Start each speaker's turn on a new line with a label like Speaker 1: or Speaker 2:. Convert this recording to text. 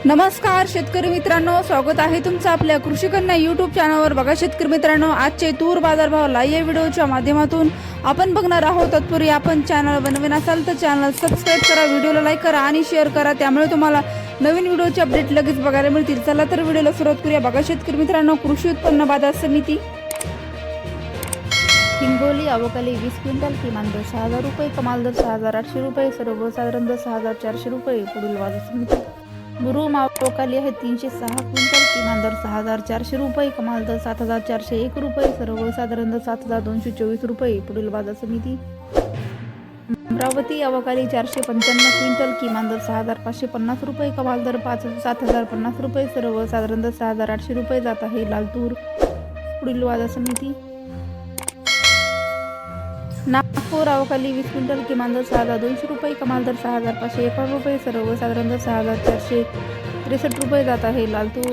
Speaker 1: नमस्कार शेतकरी मित्रांनो, स्वागत आहे तुमचं आपल्या कृषी कन्या यूट्यूब चॅनलवर। बघा शेतकरी मित्रांनो, आजचे तूर बाजारभाव लाईव्ह व्हिडिओच्या माध्यमातून आपण बघणार आहोत। तत्पूर्वी आपण चॅनल बनवून असाल तर चॅनल सबस्क्राईब करा, व्हिडिओला लाईक करा आणि शेअर करा, त्यामुळे तुम्हाला नवीन व्हिडिओचे अपडेट लगेच बघायला मिळतील। चला तर व्हिडिओला सुरुवात करूया। बघा शेतकरी मित्रांनो, कृषी उत्पन्न बाजार समिती हिंगोली अवकाली 20 क्विंटल, किमान दर 6000 रुपये, कमाल दर 6800 रुपये, सर्वसाधारण दर 6400 रुपये। पुढील बाजार समिती मुरुम अवकाली आहे 306 क्विंटल, किमान दर 6400 रुपये, कमाल दर 7401 रुपये, सर्वसाधारण दर 7224 रुपये। पुढील बाजार समिती अमरावती अवकाली 495 क्विंटल, किमान दर 6550 रुपये, कमाल दर 7050 रुपये, सर्वसाधारण दर 6800 रुपये जात आहे लाल तूर। पुढील बाजार समिती नागपूर अवकाली 20 क्विंटल, किमान दर 6200 रुपये, कमाल दर 6551 रुपये, सर्वसाधारण दर 6463 रुपये जात आहे लाल तूर।